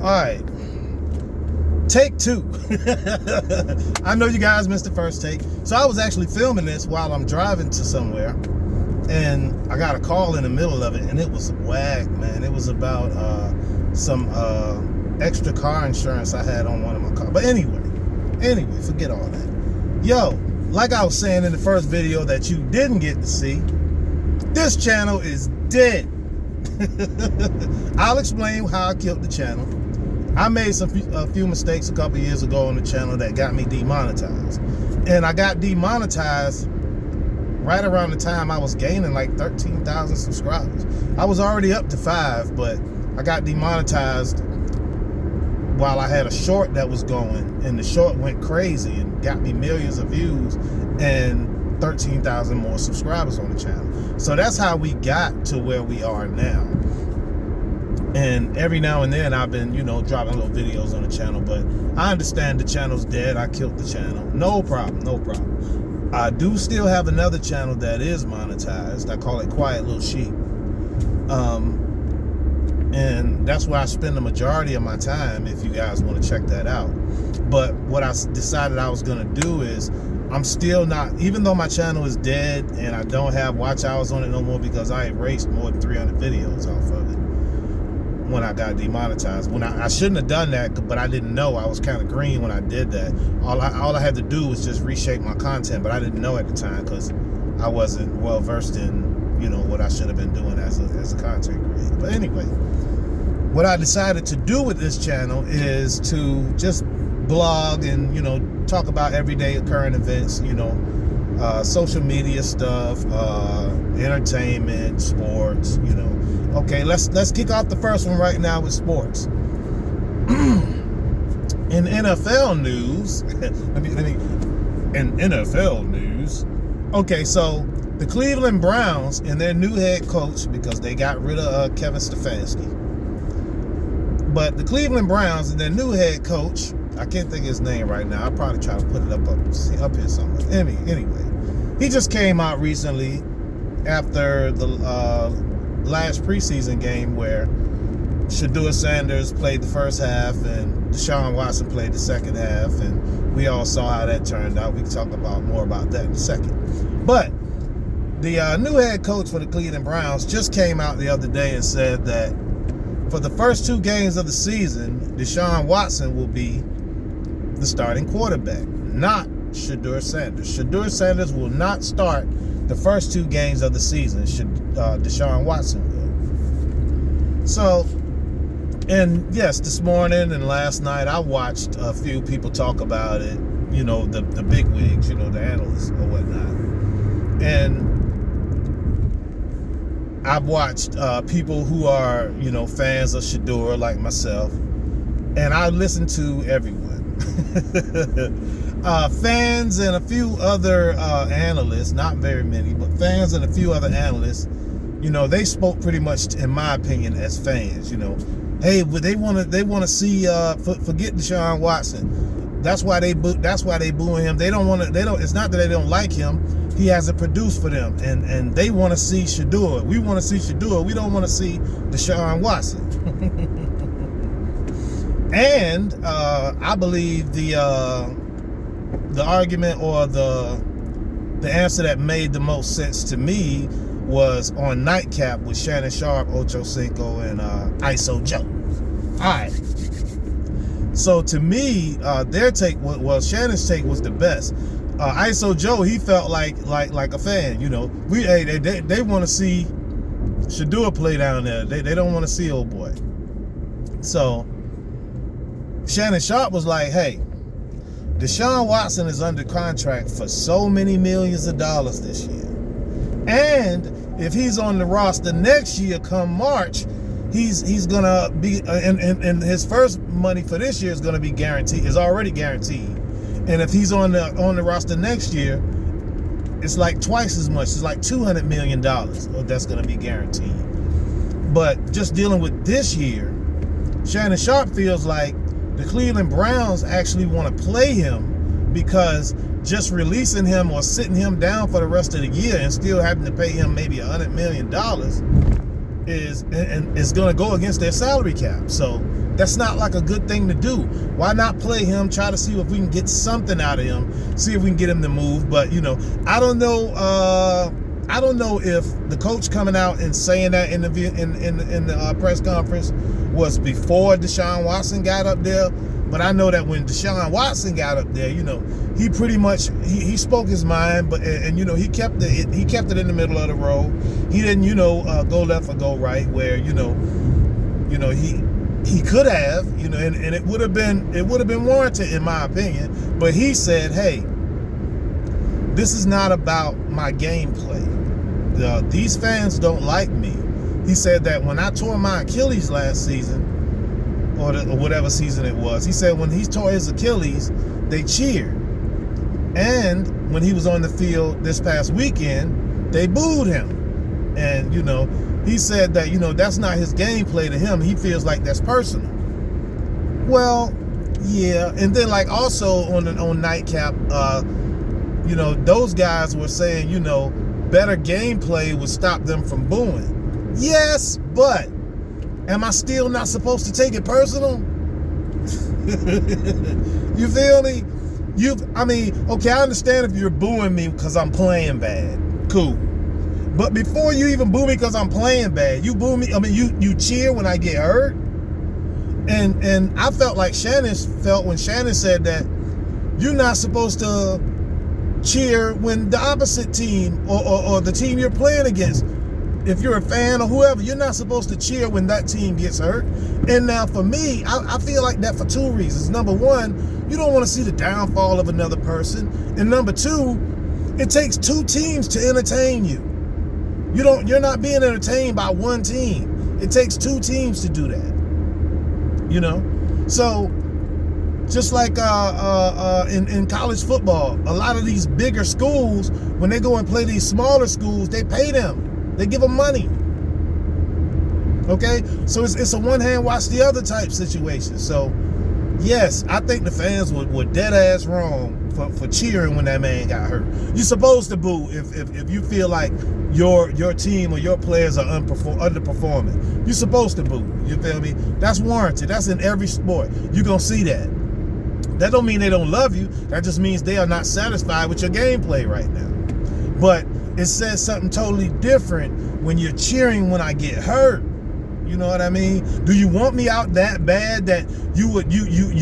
Alright. Take two. I know you guys missed the first take. So I was actually filming this while I'm driving to somewhere. And I got a call in the middle of it. And it was whack, man. It was about some extra car insurance I had on one of my cars. But anyway, forget all that. Yo, like I was saying in the first video that you didn't get to see, this channel is dead. I'll explain how I killed the channel. I made a few mistakes a couple years ago on the channel that got me demonetized. And I got demonetized right around the time I was gaining like 13,000 subscribers. I was already up to 5, but I got demonetized while I had a short that was going, and the short went crazy and got me millions of views and 13,000 more subscribers on the channel. So that's how we got to where we are now. And every now and then I've been, dropping little videos on the channel, but I understand the channel's dead. I killed the channel. No problem. I do still have another channel that is monetized. I call it Quiet Little Sheep. And that's where I spend the majority of my time, if you guys want to check that out. But what I decided I was going to do is, I'm still not, even though my channel is dead and I don't have watch hours on it no more because I erased more than 300 videos off of it when I got demonetized. When I shouldn't have done that, but I didn't know. I was kind of green when I did that. All I had to do was just reshape my content, but I didn't know at the time because I wasn't well versed in, what I should have been doing as a content creator. But anyway, what I decided to do with this channel is to just blog and, talk about everyday current events, social media stuff, entertainment, sports, Okay, let's kick off the first one right now with sports. In NFL news, in NFL news, okay, so the Cleveland Browns and their new head coach, because they got rid of Kevin Stefanski, but the Cleveland Browns and their new head coach, I can't think of his name right now. I'll probably try to put it up here somewhere. Anyway, he just came out recently after the last preseason game where Shedeur Sanders played the first half and DeShaun Watson played the second half, and we all saw how that turned out. We can talk more about that in a second. But the new head coach for the Cleveland Browns just came out the other day and said that for the first 2 games of the season, DeShaun Watson will be the starting quarterback, not Shedeur Sanders. Shedeur Sanders will not start the first 2 games of the season. DeShaun Watson will. So, and yes, this morning and last night I watched a few people talk about it, the big wigs, the analysts or whatnot. And I've watched people who are, fans of Shedeur like myself, and I listen to everyone. Fans and a few other analysts, not very many, but fans and a few other analysts, they spoke pretty much, in my opinion, as fans. Hey, they want to see forget Deshaun Watson. That's why they booing him. They don't want to. It's not that they don't like him. He hasn't produced for them, and they want to see Shedeur. We want to see Shedeur. We don't want to see Deshaun Watson. And I believe the argument or the answer that made the most sense to me was on Nightcap with Shannon Sharp, Ocho Cinco, and ISO Joe. All right. So to me, their take was Shannon's take was the best. ISO Joe, he felt like a fan. They want to see Shedeur play down there. They don't want to see old boy. So Shannon Sharp was like, hey, Deshaun Watson is under contract for so many millions of dollars this year. And if he's on the roster next year come March, he's gonna be and his first money for this year is gonna be guaranteed, is already guaranteed. And if he's on the roster next year, it's like twice as much. It's like $200 million that's gonna be guaranteed. But just dealing with this year, Shannon Sharp feels like the Cleveland Browns actually want to play him, because just releasing him or sitting him down for the rest of the year and still having to pay him maybe $100 million is going to go against their salary cap. So that's not like a good thing to do. Why not play him? Try to see if we can get something out of him. See if we can get him to move. But I don't know. I don't know if the coach coming out and saying that in the press conference was before DeShaun Watson got up there. But I know that when DeShaun Watson got up there, he pretty much he spoke his mind, but he kept it in the middle of the road. He didn't go left or go right, where he could have, and it would have been warranted in my opinion. But he said, hey, this is not about my gameplay. These fans don't like me. He said that when I tore my Achilles last season, or whatever season it was, he said when he tore his Achilles, they cheered. And when he was on the field this past weekend, they booed him. And, he said that, that's not his gameplay to him. He feels like that's personal. Well, yeah. And then, like, also on Nightcap, those guys were saying, better gameplay would stop them from booing. Yes, but am I still not supposed to take it personal? You feel me? Okay, I understand if you're booing me because I'm playing bad. Cool. But before you even boo me because I'm playing bad, you boo me. You cheer when I get hurt. And I felt like Shannon felt when Shannon said that you're not supposed to cheer when the opposite team or the team you're playing against, if you're a fan or whoever, you're not supposed to cheer when that team gets hurt. And now for me, I feel like that for two reasons. Number one, you don't want to see the downfall of another person. And number two, it takes two teams to entertain you. You're not being entertained by one team. It takes two teams to do that. So just like in college football, a lot of these bigger schools, when they go and play these smaller schools, they pay them. They give them money. Okay? So it's a one hand wash the other type situation. So yes, I think the fans were dead ass wrong for cheering when that man got hurt. You're supposed to boo if you feel like your team or your players are underperforming. You're supposed to boo. You feel me? That's warranted. That's in every sport. You're gonna see that. That don't mean they don't love you. That just means they are not satisfied with your gameplay right now. But it says something totally different when you're cheering when I get hurt. You know what I mean? Do you want me out that bad that you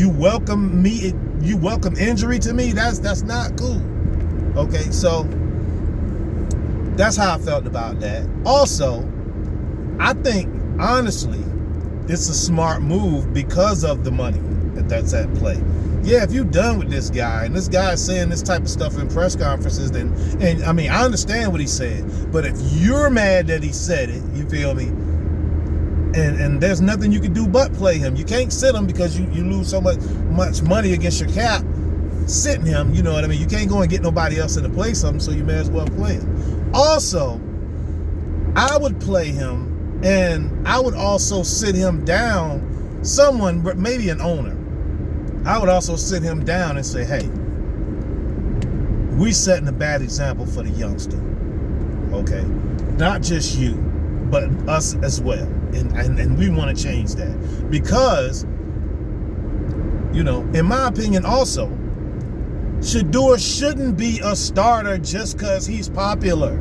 welcome me? You welcome injury to me? That's not cool. Okay, so that's how I felt about that. Also, I think honestly, it's a smart move because of the money that's at play. Yeah, if you're done with this guy, and this guy is saying this type of stuff in press conferences, then, and I understand what he said, but if you're mad that he said it, you feel me, and there's nothing you can do but play him. You can't sit him because you lose so much money against your cap sitting him, you know what I mean? You can't go and get nobody else in to play something, so you may as well play him. Also, I would play him, and I would also sit him down, someone, maybe an owner. I would also sit him down and say, hey, we setting a bad example for the youngster. Okay? Not just you, but us as well. And we want to change that. Because, in my opinion also, Shedeur shouldn't be a starter just because he's popular.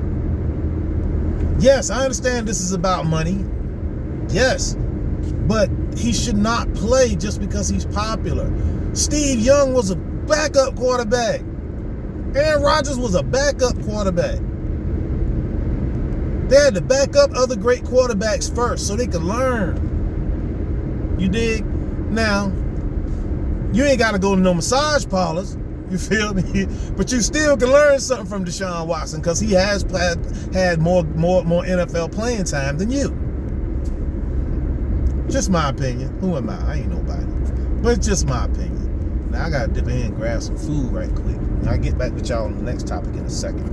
Yes, I understand this is about money. Yes. But he should not play just because he's popular. Steve Young was a backup quarterback. Aaron Rodgers was a backup quarterback. They had to back up other great quarterbacks first so they could learn. You dig? Now, you ain't got to go to no massage parlors. You feel me? But you still can learn something from DeShaun Watson because he has had more NFL playing time than you. Just my opinion. Who am I? I ain't nobody. But it's just my opinion. Now I gotta dip in and grab some food right quick. I'll get back with y'all on the next topic in a second.